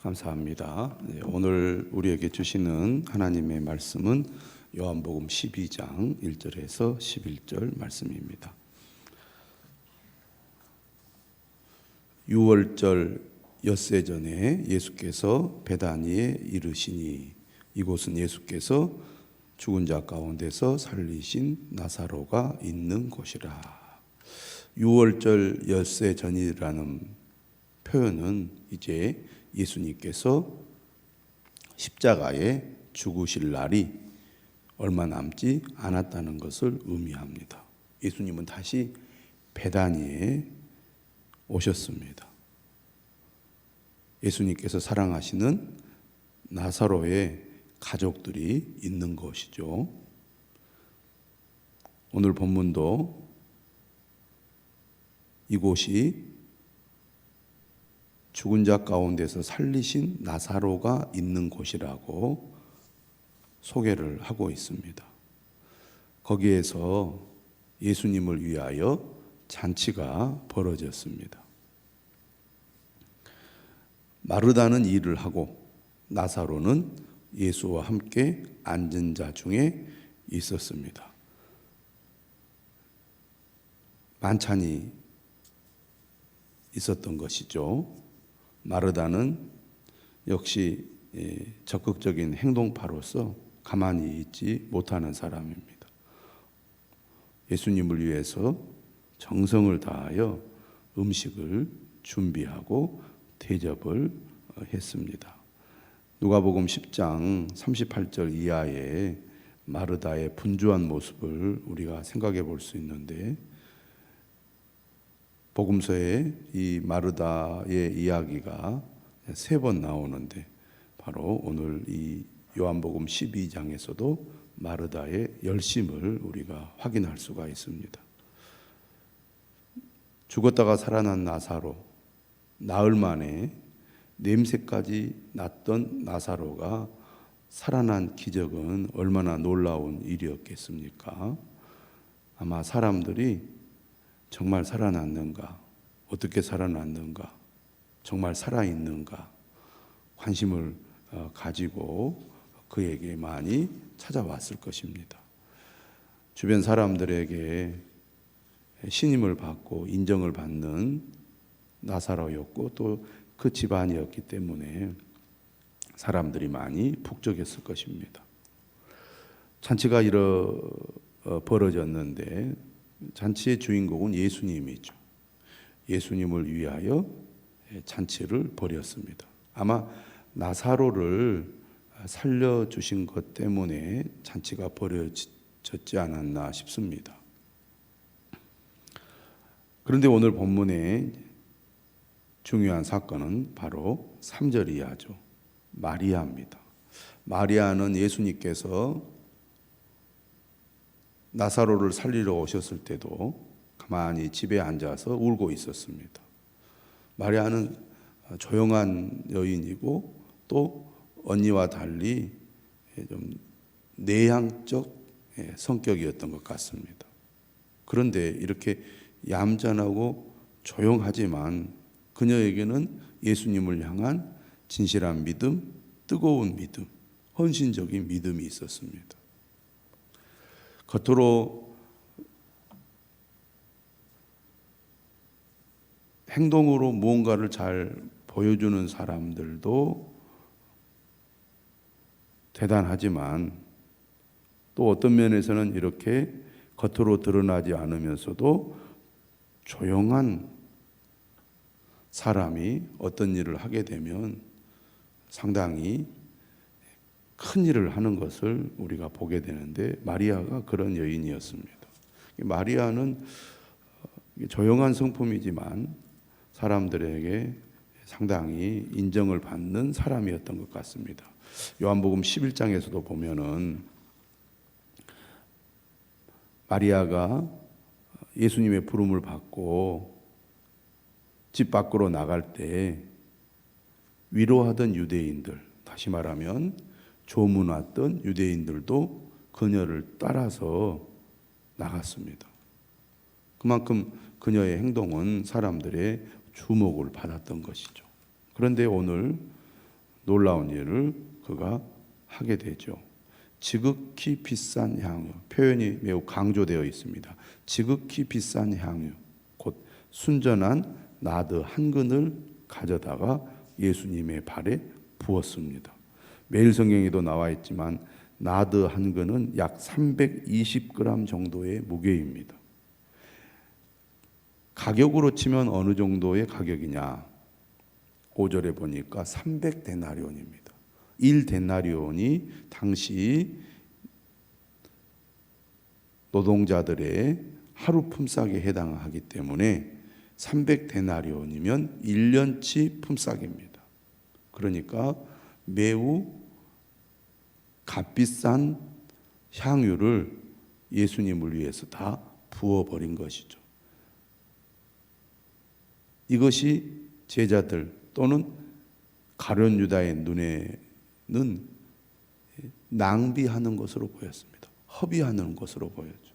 감사합니다. 오늘 우리에게 주시는 하나님의 말씀은 요한복음 12장 1절에서 11절 말씀입니다. 유월절 엿새 전에 예수께서 베다니에 이르시니 이곳은 예수께서 죽은 자 가운데서 살리신 나사로가 있는 곳이라. 유월절 엿새 전이라는 표현은 이제 예수님께서 십자가에 죽으실 날이 얼마 남지 않았다는 것을 의미합니다. 예수님은 다시 베다니에 오셨습니다. 예수님께서 사랑하시는 나사로의 가족들이 있는 것이죠. 오늘 본문도 이곳이 죽은 자 가운데서 살리신 나사로가 있는 곳이라고 소개를 하고 있습니다. 거기에서 예수님을 위하여 잔치가 벌어졌습니다. 마르다는 일을 하고 나사로는 예수와 함께 앉은 자 중에 있었습니다. 만찬이 있었던 것이죠. 마르다는 역시 적극적인 행동파로서 가만히 있지 못하는 사람입니다. 예수님을 위해서 정성을 다하여 음식을 준비하고 대접을 했습니다. 누가복음 10장 38절 이하의 마르다의 분주한 모습을 우리가 생각해 볼 수 있는데, 복음서에 이 마르다의 이야기가 3번 나오는데 바로 오늘 이 요한복음 12장에서도 마르다의 열심을 우리가 확인할 수가 있습니다. 죽었다가 살아난 나사로, 나흘 만에 냄새까지 났던 나사로가 살아난 기적은 얼마나 놀라운 일이었겠습니까? 아마 사람들이 정말 살아났는가? 어떻게 살아났는가? 정말 살아있는가? 관심을 가지고 그에게 많이 찾아왔을 것입니다. 주변 사람들에게 신임을 받고 인정을 받는 나사로였고 또 그 집안이었기 때문에 사람들이 많이 북적였을 것입니다. 잔치가 벌어졌는데 잔치의 주인공은 예수님이죠. 예수님을 위하여 잔치를 벌였습니다. 아마 나사로를 살려주신 것 때문에 잔치가 벌어졌지 않았나 싶습니다. 그런데 오늘 본문의 중요한 사건은 바로 3절 이하죠. 마리아입니다. 마리아는 예수님께서 나사로를 살리러 오셨을 때도 가만히 집에 앉아서 울고 있었습니다. 마리아는 조용한 여인이고 또 언니와 달리 좀 내향적 성격이었던 것 같습니다. 그런데 이렇게 얌전하고 조용하지만 그녀에게는 예수님을 향한 진실한 믿음, 뜨거운 믿음, 헌신적인 믿음이 있었습니다. 겉으로 행동으로 무언가를 잘 보여주는 사람들도 대단하지만 또 어떤 면에서는 이렇게 겉으로 드러나지 않으면서도 조용한 사람이 어떤 일을 하게 되면 상당히 큰 일을 하는 것을 우리가 보게 되는데 마리아가 그런 여인이었습니다. 마리아는 조용한 성품이지만 사람들에게 상당히 인정을 받는 사람이었던 것 같습니다. 요한복음 11장에서도 보면은 마리아가 예수님의 부름을 받고 집 밖으로 나갈 때 위로하던 유대인들, 다시 말하면 조문 왔던 유대인들도 그녀를 따라서 나갔습니다. 그만큼 그녀의 행동은 사람들의 주목을 받았던 것이죠. 그런데 오늘 놀라운 일을 그가 하게 되죠. 지극히 비싼 향유, 표현이 매우 강조되어 있습니다. 지극히 비싼 향유, 곧 순전한 나드 한 근을 가져다가 예수님의 발에 부었습니다. 매일 성경에도 나와 있지만 나드 한 근은 약 320g 정도의 무게입니다. 가격으로 치면 어느 정도의 가격이냐? 5절에 보니까 300데나리온입니다. 1데나리온이 당시 노동자들의 하루 품삯에 해당하기 때문에 300데나리온이면 1년치 품삯입니다. 그러니까 매우 값비싼 향유를 예수님을 위해서 다 부어버린 것이죠. 이것이 제자들 또는 가룟 유다의 눈에는 낭비하는 것으로 보였습니다. 허비하는 것으로 보였죠.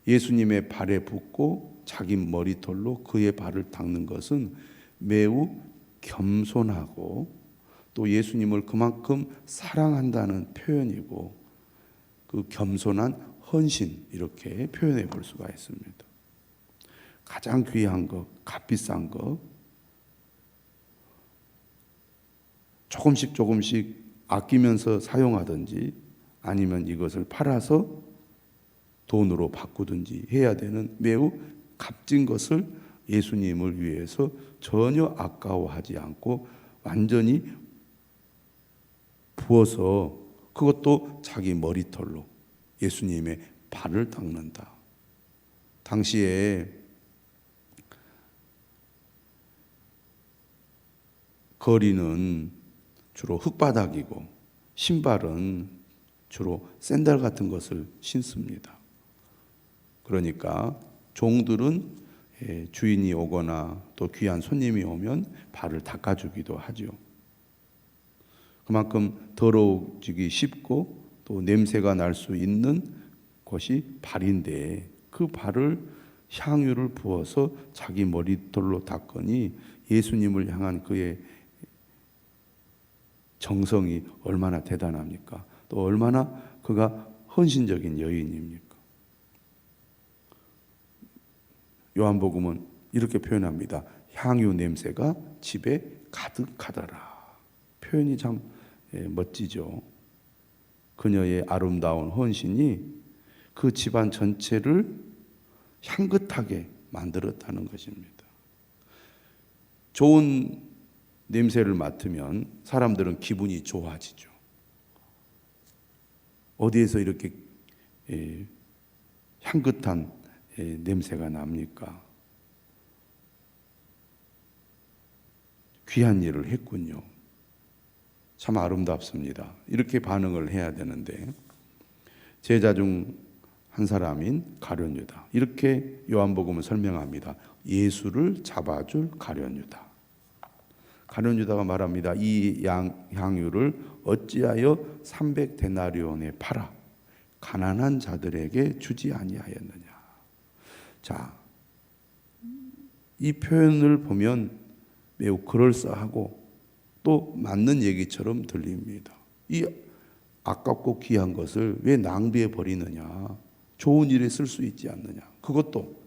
예수님의 발에 붓고 자기 머리털로 그의 발을 닦는 것은 매우 겸손하고 또 예수님을 그만큼 사랑한다는 표현이고 그 겸손한 헌신 이렇게 표현해 볼 수가 있습니다. 가장 귀한 것, 값비싼 것 조금씩 아끼면서 사용하든지 아니면 이것을 팔아서 돈으로 바꾸든지 해야 되는 매우 값진 것을 예수님을 위해서 전혀 아까워하지 않고 완전히 부어서 그것도 자기 머리털로 예수님의 발을 닦는다. 당시에 거리는 주로 흙바닥이고 신발은 주로 샌들 같은 것을 신습니다. 그러니까 종들은 주인이 오거나 또 귀한 손님이 오면 발을 닦아주기도 하죠. 그만큼 더러워지기 쉽고 또 냄새가 날 수 있는 것이 발인데 그 발을 향유를 부어서 자기 머리털로 닦으니 예수님을 향한 그의 정성이 얼마나 대단합니까? 또 얼마나 그가 헌신적인 여인입니까? 요한복음은 이렇게 표현합니다. 향유 냄새가 집에 가득하더라. 표현이 참 멋지죠. 그녀의 아름다운 헌신이 그 집안 전체를 향긋하게 만들었다는 것입니다. 좋은 냄새를 맡으면 사람들은 기분이 좋아지죠. 어디에서 이렇게 향긋한 냄새가 납니까? 귀한 일을 했군요. 참 아름답습니다. 이렇게 반응을 해야 되는데 제자 중 한 사람인 가룟 유다 이렇게 요한복음은 설명합니다. 예수를 잡아줄 가룟 유다. 가룟 유다가 말합니다. 이 향유를 어찌하여 300데나리온에 팔아 가난한 자들에게 주지 아니하였느냐. 자, 이 표현을 보면 매우 그럴싸하고 또 맞는 얘기처럼 들립니다. 이 아깝고 귀한 것을 왜 낭비해 버리느냐. 좋은 일에 쓸 수 있지 않느냐. 그것도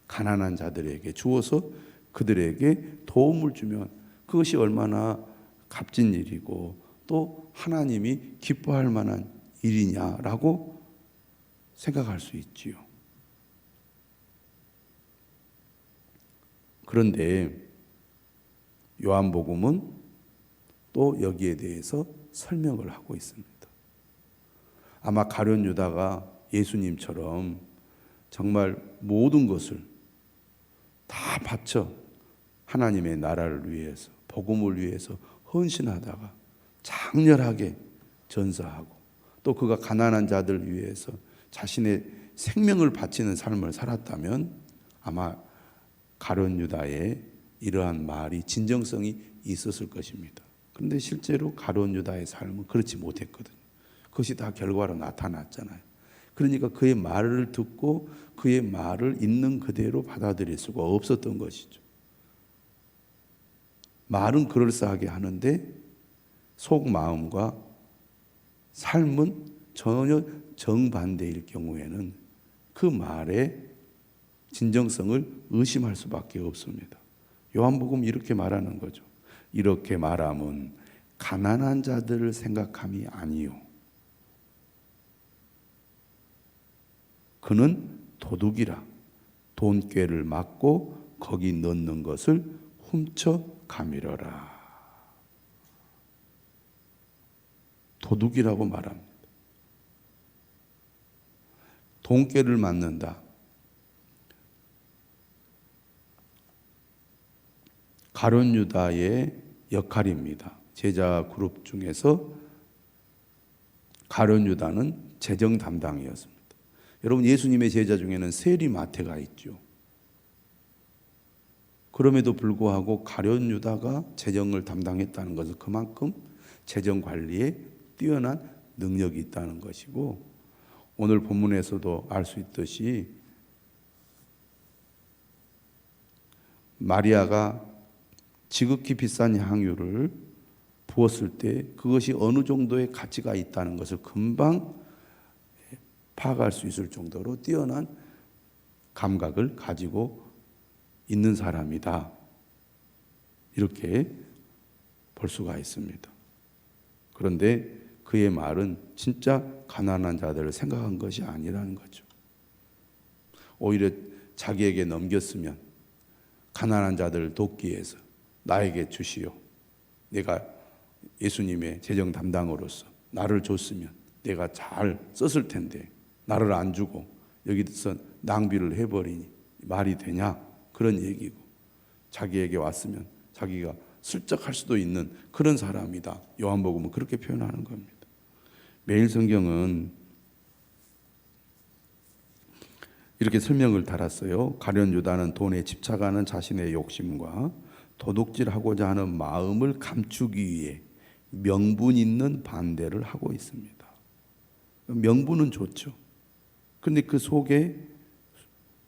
가난한 자들에게 주어서 그들에게 도움을 주면 그것이 얼마나 값진 일이고 또 하나님이 기뻐할 만한 일이냐라고 생각할 수 있지요. 그런데 요한복음은 또 여기에 대해서 설명을 하고 있습니다. 아마 가룟 유다가 예수님처럼 정말 모든 것을 다 바쳐 하나님의 나라를 위해서 복음을 위해서 헌신하다가 장렬하게 전사하고 또 그가 가난한 자들 위해서 자신의 생명을 바치는 삶을 살았다면 아마 가룟 유다의 이러한 말이 진정성이 있었을 것입니다. 그런데 실제로 가룟 유다의 삶은 그렇지 못했거든요. 그것이 다 결과로 나타났잖아요. 그러니까 그의 말을 듣고 그의 말을 있는 그대로 받아들일 수가 없었던 것이죠. 말은 그럴싸하게 하는데 속마음과 삶은 전혀 정반대일 경우에는 그 말의 진정성을 의심할 수밖에 없습니다. 요한복음 이렇게 말하는 거죠. 이렇게 말함은 가난한 자들을 생각함이 아니요, 그는 도둑이라 돈꾀를 막고 거기 넣는 것을 훔쳐 가밀어라. 도둑이라고 말합니다. 돈꾀를 맞는다. 가룟 유다의 역할입니다. 제자 그룹 중에서 가룟 유다는 재정 담당이었습니다. 여러분, 예수님의 제자 중에는 세리 마태가 있죠. 그럼에도 불구하고 가룟 유다가 재정을 담당했다는 것은 그만큼 재정 관리에 뛰어난 능력이 있다는 것이고, 오늘 본문에서도 알 수 있듯이 마리아가 지극히 비싼 향유를 부었을 때 그것이 어느 정도의 가치가 있다는 것을 금방 파악할 수 있을 정도로 뛰어난 감각을 가지고 있는 사람이다, 이렇게 볼 수가 있습니다. 그런데 그의 말은 진짜 가난한 자들을 생각한 것이 아니라는 거죠. 오히려 자기에게 넘겼으면 가난한 자들을 돕기 위해서 나에게 주시오, 내가 예수님의 재정 담당으로서 나를 줬으면 내가 잘 썼을 텐데 나를 안 주고 여기서 낭비를 해버리니 말이 되냐, 그런 얘기고, 자기에게 왔으면 자기가 슬쩍 할 수도 있는 그런 사람이다. 요한복음은 그렇게 표현하는 겁니다. 매일 성경은 이렇게 설명을 달았어요. 가룟 유다는 돈에 집착하는 자신의 욕심과 도둑질하고자 하는 마음을 감추기 위해 명분 있는 반대를 하고 있습니다. 명분은 좋죠. 그런데 그 속에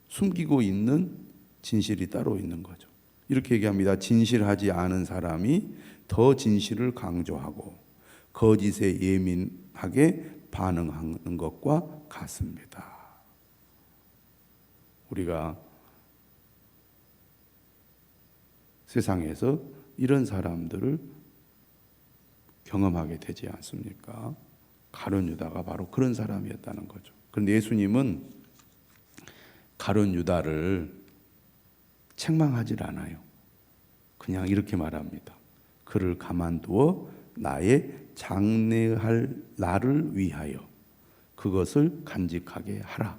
숨기고 있는 진실이 따로 있는 거죠. 이렇게 얘기합니다. 진실하지 않은 사람이 더 진실을 강조하고 거짓에 예민하게 반응하는 것과 같습니다. 우리가 세상에서 이런 사람들을 경험하게 되지 않습니까? 가룟 유다가 바로 그런 사람이었다는 거죠. 그런데 예수님은 가룟 유다를 책망하질 않아요. 그냥 이렇게 말합니다. 그를 가만두어 나의 장래할 나를 위하여 그것을 간직하게 하라.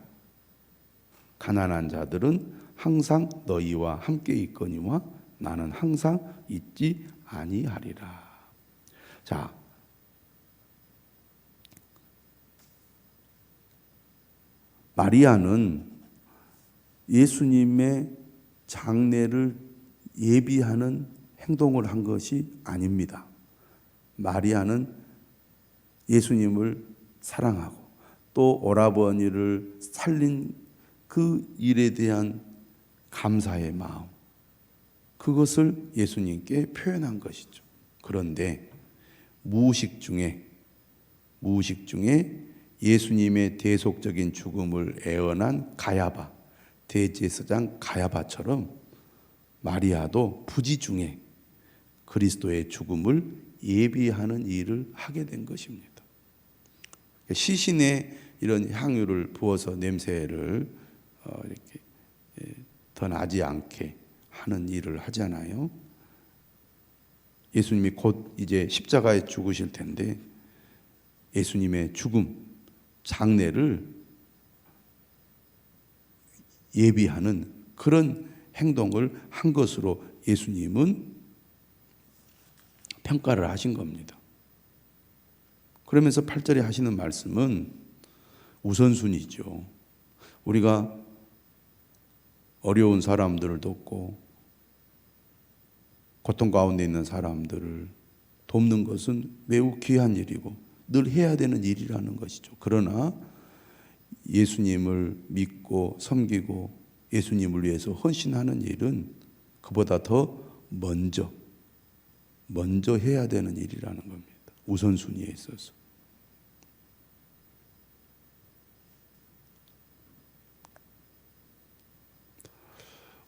가난한 자들은 항상 너희와 함께 있거니와 나는 항상 있지 아니하리라. 자, 마리아는 예수님의 장례를 예비하는 행동을 한 것이 아닙니다. 마리아는 예수님을 사랑하고 또 오라버니를 살린 그 일에 대한 감사의 마음, 그것을 예수님께 표현한 것이죠. 그런데 무의식 중에 예수님의 대속적인 죽음을 애원한 가야바, 대제사장 가야바처럼 마리아도 부지 중에 그리스도의 죽음을 예비하는 일을 하게 된 것입니다. 시신에 이런 향유를 부어서 냄새를 이렇게 더 나지 않게 하는 일을 하잖아요. 예수님이 곧 이제 십자가에 죽으실 텐데 예수님의 죽음, 장례를 예비하는 그런 행동을 한 것으로 예수님은 평가를 하신 겁니다. 그러면서 8절에 하시는 말씀은 우선순위죠. 우리가 어려운 사람들을 돕고 고통 가운데 있는 사람들을 돕는 것은 매우 귀한 일이고 늘 해야 되는 일이라는 것이죠. 그러나 예수님을 믿고 섬기고 예수님을 위해서 헌신하는 일은 그보다 더 먼저 먼저 해야 되는 일이라는 겁니다. 우선순위에 있어서.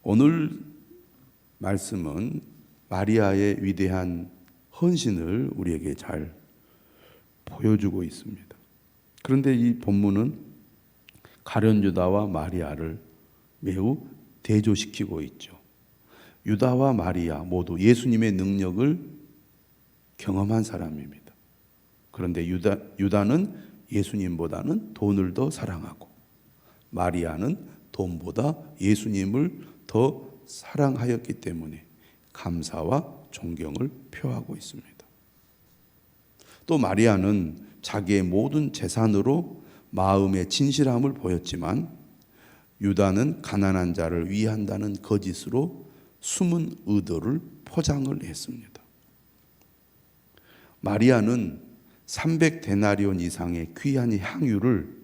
오늘 말씀은 마리아의 위대한 헌신을 우리에게 잘 보여주고 있습니다. 그런데 이 본문은 가룟 유다와 마리아를 매우 대조시키고 있죠. 유다와 마리아 모두 예수님의 능력을 경험한 사람입니다. 그런데 유다는 예수님보다는 돈을 더 사랑하고, 마리아는 돈보다 예수님을 더 사랑하였기 때문에 감사와 존경을 표하고 있습니다. 또 마리아는 자기의 모든 재산으로 마음의 진실함을 보였지만, 유다는 가난한 자를 위한다는 거짓으로 숨은 의도를 포장을 했습니다. 마리아는 300데나리온 이상의 귀한 향유를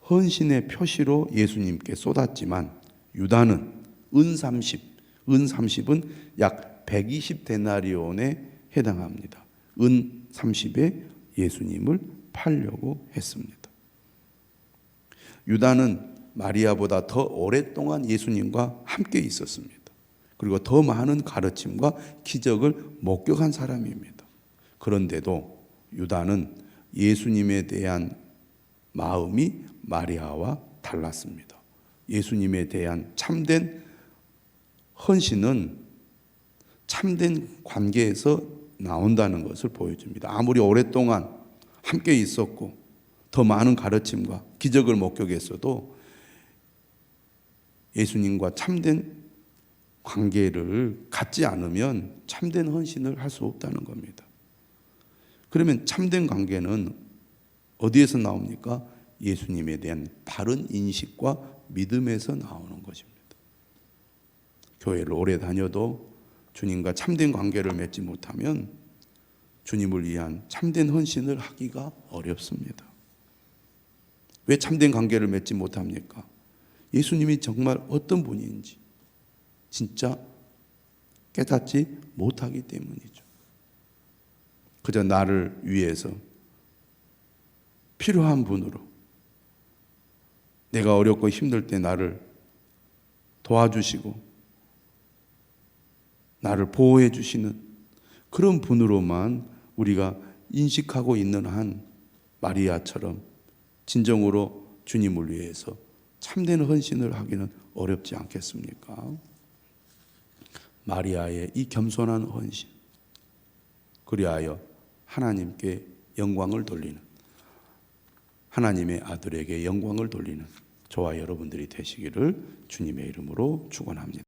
헌신의 표시로 예수님께 쏟았지만, 유다는 은 30은 약 120데나리온에 해당합니다. 은 30에 예수님을 팔려고 했습니다. 유다는 마리아보다 더 오랫동안 예수님과 함께 있었습니다. 그리고 더 많은 가르침과 기적을 목격한 사람입니다. 그런데도 유다는 예수님에 대한 마음이 마리아와 달랐습니다. 예수님에 대한 참된 헌신은 참된 관계에서 나온다는 것을 보여줍니다. 아무리 오랫동안 함께 있었고 더 많은 가르침과 기적을 목격했어도 예수님과 참된 관계를 갖지 않으면 참된 헌신을 할 수 없다는 겁니다. 그러면 참된 관계는 어디에서 나옵니까? 예수님에 대한 바른 인식과 믿음에서 나오는 것입니다. 교회를 오래 다녀도 주님과 참된 관계를 맺지 못하면 주님을 위한 참된 헌신을 하기가 어렵습니다. 왜 참된 관계를 맺지 못합니까? 예수님이 정말 어떤 분인지 진짜 깨닫지 못하기 때문이죠. 그저 나를 위해서 필요한 분으로, 내가 어렵고 힘들 때 나를 도와주시고 나를 보호해 주시는 그런 분으로만 우리가 인식하고 있는 한 마리아처럼 진정으로 주님을 위해서 참된 헌신을 하기는 어렵지 않겠습니까? 마리아의 이 겸손한 헌신, 그리하여 하나님께 영광을 돌리는, 하나님의 아들에게 영광을 돌리는 저와 여러분들이 되시기를 주님의 이름으로 축원합니다.